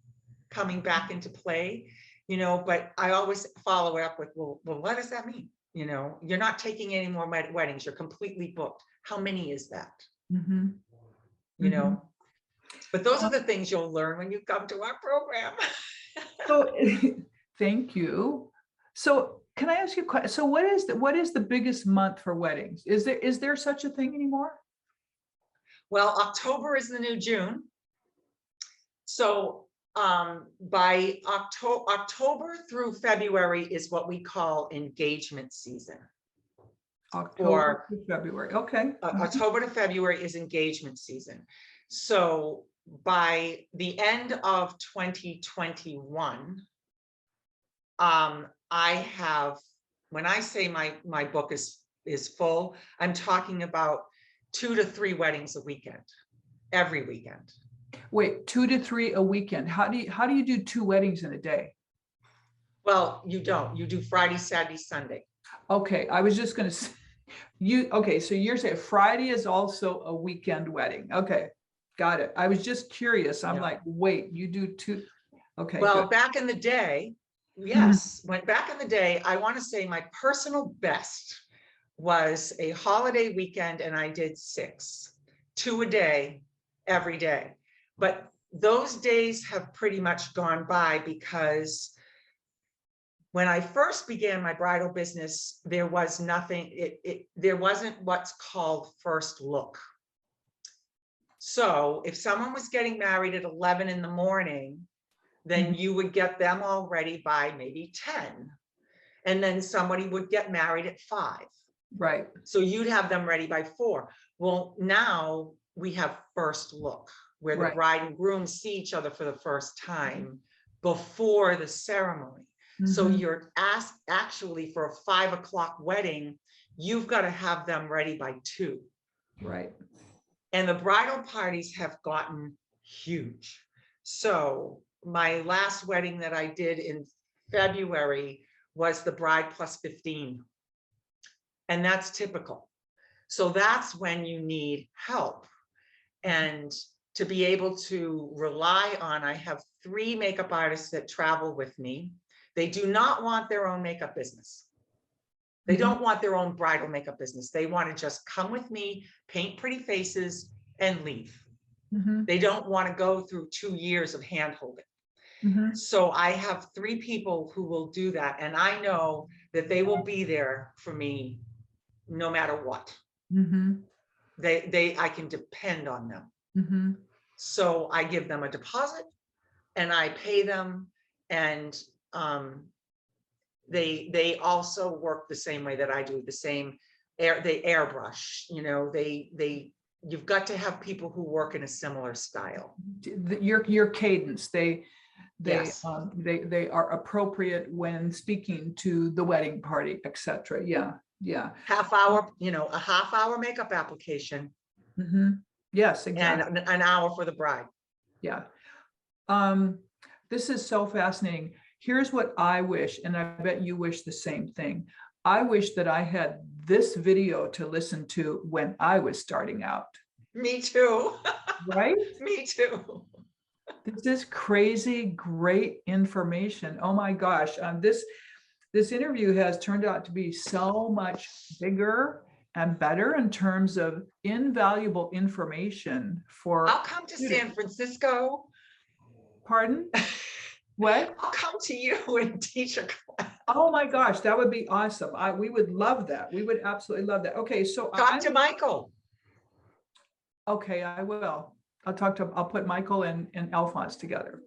coming back into play, you know, but I always follow it up with, well, what does that mean? You know, you're not taking any more weddings, you're completely booked. How many is that? Mhm. You Mhm. know, but those are the things you'll learn when you come to our program. So, thank you. So, can I ask you a question? So, what is the biggest month for weddings? Is there such a thing anymore? Well, October is the new June. So by October through February is what we call engagement season. October Or to February. Okay. October to February is engagement season. So by the end of 2021, I have, when I say my book is full, I'm talking about 2 to 3 weddings a weekend, every weekend. Wait, 2 to 3 a weekend. How do you do 2 weddings in a day? Well, you don't. You do Friday, Saturday, Sunday. Okay, I was just gonna say, okay, so you're saying Friday is also a weekend wedding. Okay. Got it. I was just curious. I'm Yeah. like, wait, you do two? Okay, Well, good. back in the day, Mhm. yes, when back in the day, I want to say my personal best was a holiday weekend, and I did 6, 2 a day, every day. But those days have pretty much gone by, because when I first began my bridal business, there was nothing, there wasn't what's called first look. So if someone was getting married at 11 in the morning, then you would get them all ready by maybe 10. And then somebody would get married at 5. Right. So you'd have them ready by 4. Well, now we have first look, where the Right. bride and groom see each other for the first time before the ceremony. So Mhm. you're asked, actually, for a 5 o'clock wedding, you've got to have them ready by 2. Right. And the bridal parties have gotten huge. So my last wedding that I did in February was the bride plus 15. And that's typical. So that's when you need help. And to be able to rely on, I have 3 makeup artists that travel with me. They do not want their own makeup business. They don't want their own bridal makeup business. They want to just come with me, paint pretty faces, and leave. Mhm. They don't want to go through 2 years of hand-holding. Mhm. So I have 3 people who will do that. And I know that they will be there for me no matter what. Mhm. I can depend on them. Mhm. So I give them a deposit and I pay them, and they also work the same way that I do, the same they airbrush, you've got to have people who work in a similar style. Your cadence, Yes. they are appropriate when speaking to the wedding party, etc. Yeah. Yeah. Half hour, a half hour makeup application Mhm. Yes, and exactly. an hour for the bride. Yeah. This is so fascinating. Here's what I wish, and I bet you wish the same thing. I wish that I had this video to listen to when I was starting out. Me too. Right? Me too. This is crazy, great information. Oh my gosh. This interview has turned out to be so much bigger and better in terms of invaluable information for I'll come to students. San Francisco. Pardon? What? I'll come to you and teach a class. Oh my gosh, that would be awesome. We would love that. We would absolutely love that. Okay, so Talk to Michael. okay, I will. I'll put Michael and Alphonse together.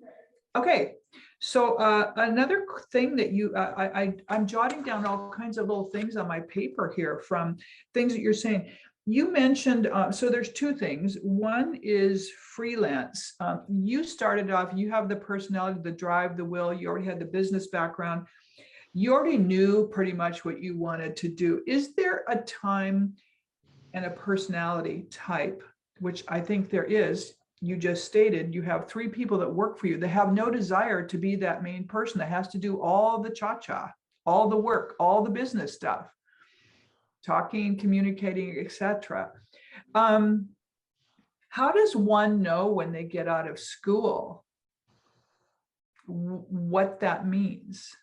Okay, so another thing that I'm jotting down all kinds of little things on my paper here from things that you're saying. You mentioned, so there's 2 things. One is freelance. You started off, you have the personality, the drive, the will, you already had the business background. You already knew pretty much what you wanted to do. Is there a time and a personality type, which I think there is? You just stated you have 3 people that work for you. They have no desire to be that main person that has to do all the cha-cha, all the work, all the business stuff, talking, communicating, etc. How does one know when they get out of school what that means?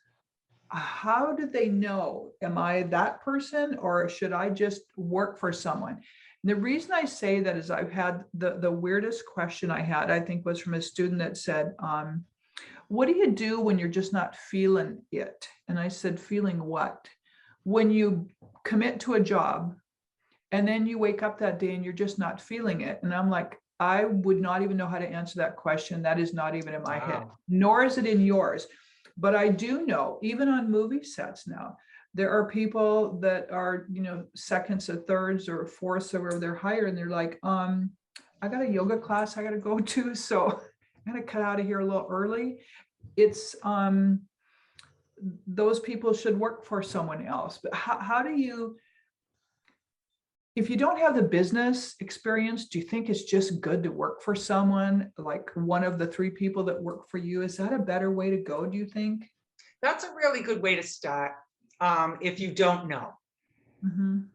How do they know? Am I that person, or should I just work for someone? And the reason I say that is I've had the weirdest question I had, I think, was from a student that said, what do you do when you're just not feeling it? And I said, feeling what? When you commit to a job and then you wake up that day and you're just not feeling it. And I'm like, I would not even know how to answer that question. That is not even in my head, nor is it in yours. But I do know, even on movie sets now, there are people that are, seconds or thirds or fourths or where they're hired, and they're like, I got a yoga class I got to go to, so I'm going to cut out of here a little early. It's those people should work for someone else. But how do you, if you don't have the business experience, do you think it's just good to work for someone like one of the 3 people that work for you? Is that a better way to go, do you think? That's a really good way to start, if you don't know. Mhm.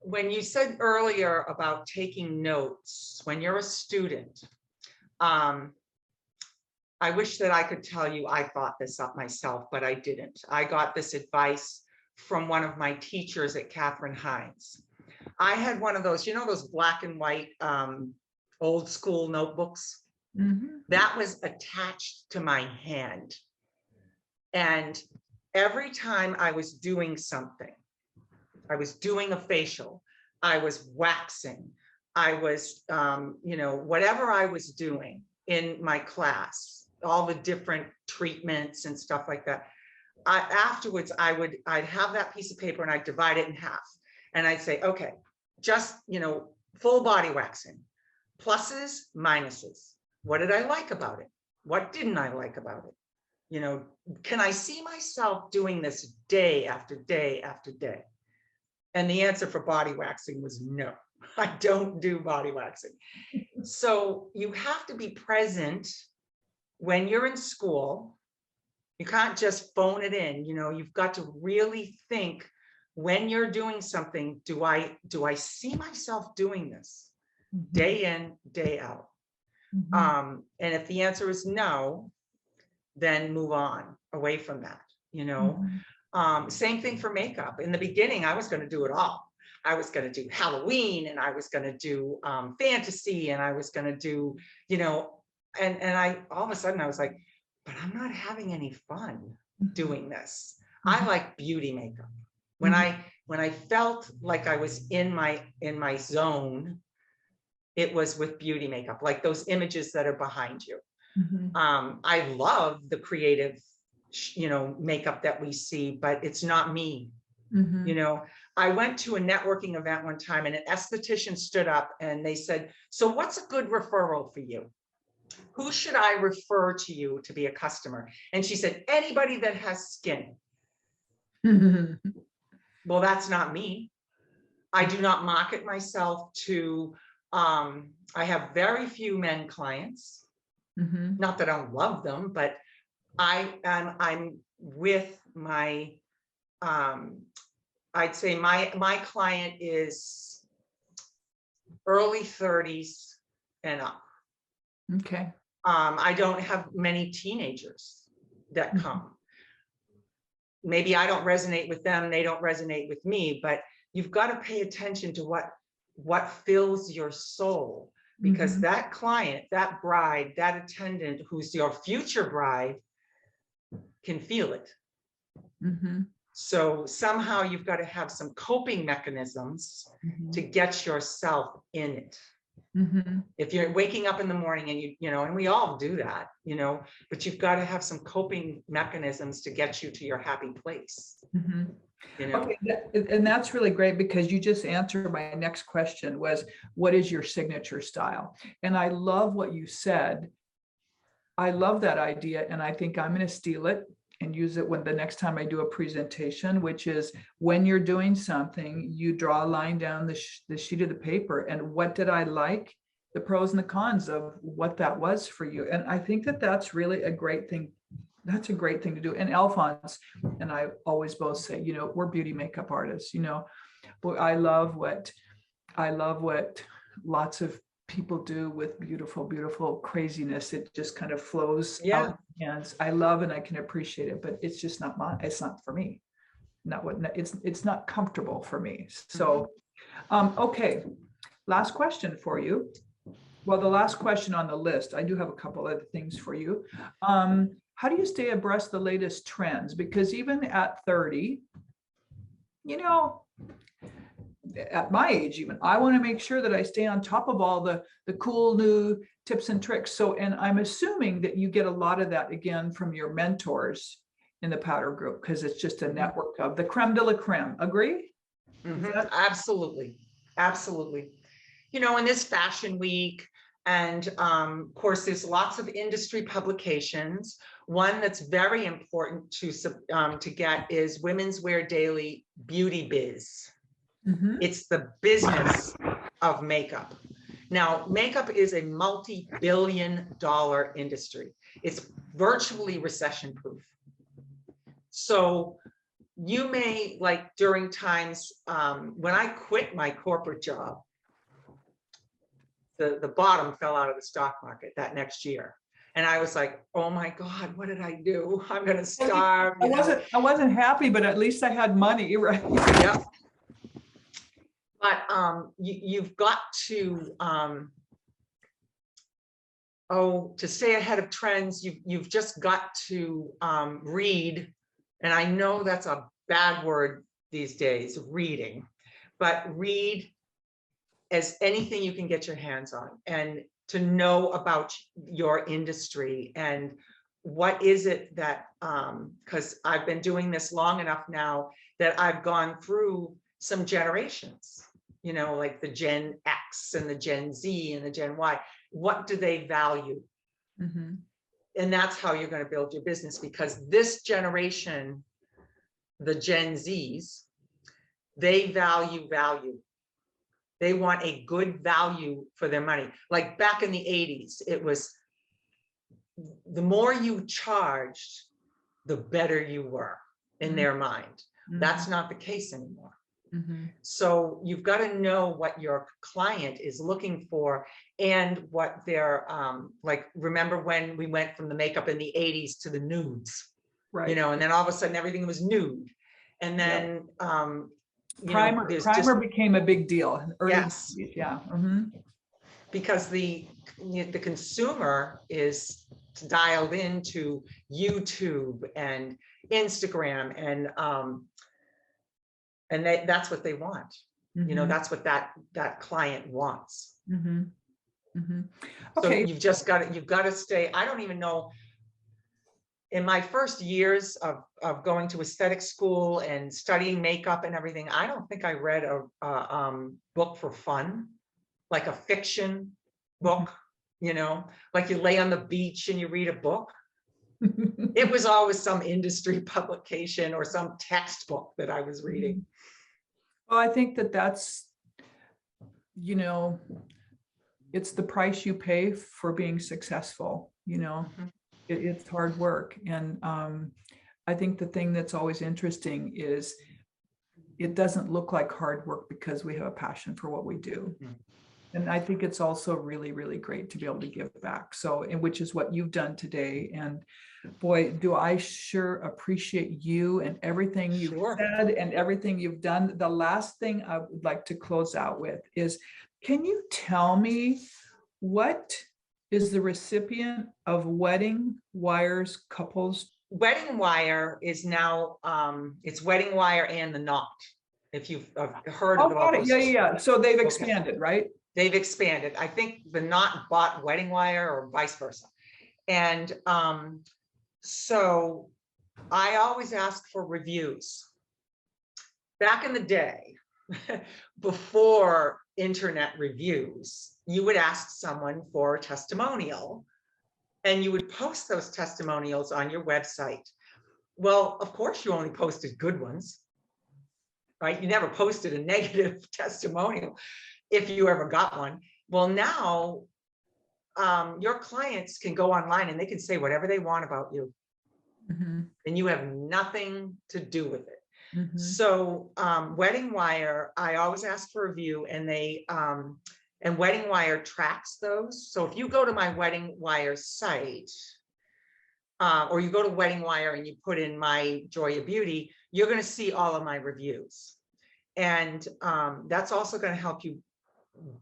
when you said earlier about taking notes when you're a student, I wish that I could tell you I thought this up myself, but I didn't. I got this advice from one of my teachers at Catherine Hines. I had one of those, you know, those black and white old school notebooks. That was attached to my hand. And every time I was doing something, I was doing a facial, I was waxing, I was, you know, whatever I was doing in my class, all the different treatments and stuff like that. Afterwards, I'd have that piece of paper and I'd divide it in half. And I'd say, okay, just, you know, full body waxing, pluses, minuses. What did I like about it? What didn't I like about it? You know, can I see myself doing this day after day after day? And the answer for body waxing was no, I don't do body waxing. So you have to be present when you're in school. You can't just phone it in, you know, you've got to really think when you're doing something, do I see myself doing this day in, day out? And if the answer is no, then move on away from that, you know. Same thing for makeup. In the beginning, I was going to do it all. I was going to do Halloween, and I was going to do fantasy, and I was going to do, you know, and I all of a sudden I was like, but I'm not having any fun doing this. I like beauty makeup. When I felt like I was in my zone, it was with beauty makeup, like those images that are behind you. I love the creative, you know, makeup that we see, but it's not me. You know, I went to a networking event one time and an esthetician stood up and they said, so what's a good referral for you? Who should I refer to you to be a customer? And she said, anybody that has skin. Well, that's not me. I do not market myself to, I have very few men clients. Not that I don't love them, but I'm with my, I'd say my client is early 30s and up. Okay. I don't have many teenagers that come. Maybe I don't resonate with them, they don't resonate with me, but you've got to pay attention to what fills your soul, because that client, that bride, that attendant who's your future bride can feel it. So somehow you've got to have some coping mechanisms to get yourself in it. If you're waking up in the morning and you know, and we all do that, you know, but you've got to have some coping mechanisms to get you to your happy place. You know? Okay, and that's really great, because you just answered my next question, was what is your signature style? And I love what you said. I love that idea, and I think I'm going to steal it and use it when the next time I do a presentation, which is when you're doing something, you draw a line down the sheet of the paper, and what did I like, the pros and the cons of what that was for you. And I think that that's really a great thing. That's a great thing to do. And Alphonse and I always both say, you know, we're beauty makeup artists, you know, but I love what lots of people do with beautiful, beautiful craziness. It just kind of flows out. And I love and I can appreciate it, but it's just not mine. It's not for me. Not what it's not comfortable for me. So, okay. Last question for you. Well, the last question on the list, I do have a couple other things for you. How do you stay abreast of the latest trends? Because even at 30, you know, at my age, even I want to make sure that I stay on top of all the cool new tips and tricks. So, and I'm assuming that you get a lot of that again from your mentors in the powder group, because it's just a network of the creme de la creme. Agree? Absolutely. Absolutely. You know, in this fashion week, and of course, there's lots of industry publications. One that's very important to get is Women's Wear Daily Beauty Biz. It's the business of makeup. Now, makeup is a multi-billion-dollar industry. It's virtually recession-proof. So you may, like during times when I quit my corporate job, the bottom fell out of the stock market that next year. And I was like, oh my God, what did I do? I'm gonna starve. I wasn't happy, but at least I had money, right? Yep. But you've got to to stay ahead of trends, you've just got to read. And I know that's a bad word these days, reading, but read as anything you can get your hands on, and to know about your industry and what is it that, because I've been doing this long enough now that I've gone through some generations, you know, like the Gen X and the Gen Z and the Gen Y. What do they value? Mm-hmm. And that's how you're going to build your business, because this generation, the Gen Zs, they value value. They want a good value for their money. Like back in the 80s, it was the more you charged, the better you were in their mind. Mm-hmm. That's not the case anymore. Mm-hmm. So you've got to know what your client is looking for and what they're like. Remember when we went from the makeup in the 80s to the nudes, Right? You know, and then all of a sudden everything was nude. And then primer became a big deal. Yes. Yeah. Mm-hmm. Because the consumer is dialed into YouTube and Instagram, and that's what they want. Mm-hmm. You know, that's what that client wants. Mm-hmm. Mm-hmm. Okay. So you've got to stay. I don't even know. In my first years of going to aesthetic school and studying makeup and everything, I don't think I read a book for fun, like a fiction book, you know, like you lay on the beach and you read a book. It was always some industry publication or some textbook that I was reading. Well, I think that's, you know, it's the price you pay for being successful, you know. Mm-hmm. It's hard work. And I think the thing that's always interesting is it doesn't look like hard work because we have a passion for what we do. Mm-hmm. And I think it's also really, really great to be able to give back. So, and which is what you've done today. And boy, do I sure appreciate you and everything you've said and everything you've done. The last thing I would like to close out with is, can you tell me what is the recipient of Wedding Wire's couples? Wedding Wire is now, it's Wedding Wire and The Knot. If you've heard of it. Yeah. So they've expanded, right? They've expanded. I think The Knot bought Wedding Wire or vice versa. And so I always ask for reviews. Back in the day, before internet reviews, you would ask someone for a testimonial and you would post those testimonials on your website. Well, of course, you only posted good ones, right? You never posted a negative testimonial if you ever got one. Well, now your clients can go online and they can say whatever they want about you. Mm-hmm. And you have nothing to do with it. Mm-hmm. So Wedding Wire, I always ask for a review, and they and Wedding Wire tracks those. So if you go to my Wedding Wire site, or you go to Wedding Wire and you put in My Joy of Beauty, you're going to see all of my reviews. And that's also going to help you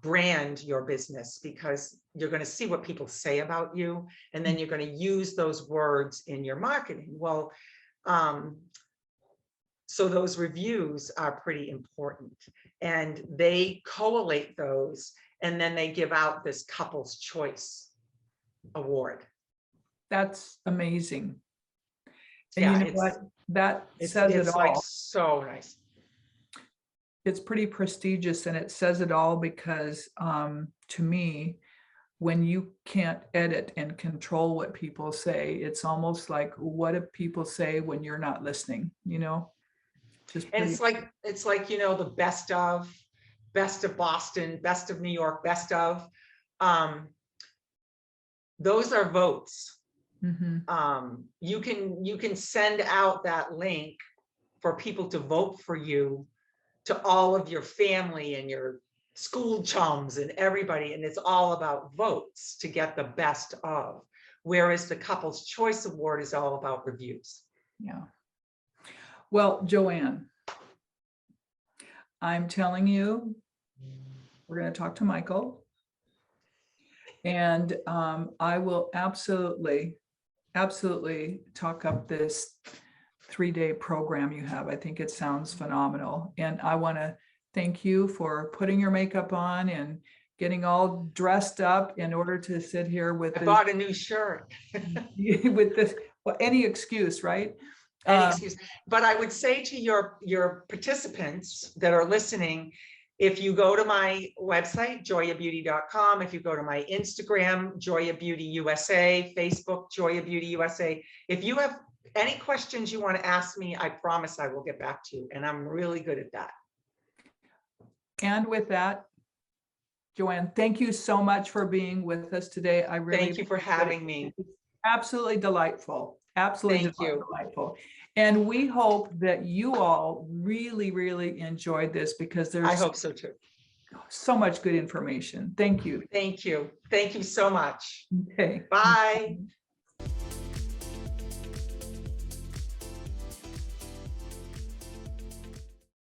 brand your business, because you're going to see what people say about you, and then you're going to use those words in your marketing. Well, so those reviews are pretty important, and they collate those, and then they give out this Couples Choice Award. That's amazing. And yeah, you know what? That says it all. Like so nice. It's pretty prestigious, and it says it all, because to me, when you can't edit and control what people say, it's almost like, what do people say when you're not listening, you know? And it's like, you know, the best of Boston, best of New York, best of, those are votes. Mm-hmm. You can send out that link for people to vote for you, to all of your family and your school chums and everybody. And it's all about votes to get the best of. Whereas the Couples Choice Award is all about reviews. Yeah. Well, Joanne, I'm telling you, we're going to talk to Michael. And I will absolutely talk up this 3-day program you have. I think it sounds phenomenal. And I want to thank you for putting your makeup on and getting all dressed up in order to sit here with I bought a new shirt. with this, well, any excuse, right? Any excuse. But I would say to your participants that are listening, if you go to my website, JoyaBeauty.com, if you go to my Instagram, Joya Beauty USA, Facebook, Joya Beauty USA, if you have any questions you want to ask me, I promise I will get back to you. And I'm really good at that. And with that, Joanne, thank you so much for being with us today. I really thank you for having me. Absolutely delightful. Absolutely Thank you. delightful. And we hope that you all really, really enjoyed this, because there's I hope so too. So much good information. Thank you. Thank you. Thank you so much. Okay. Bye.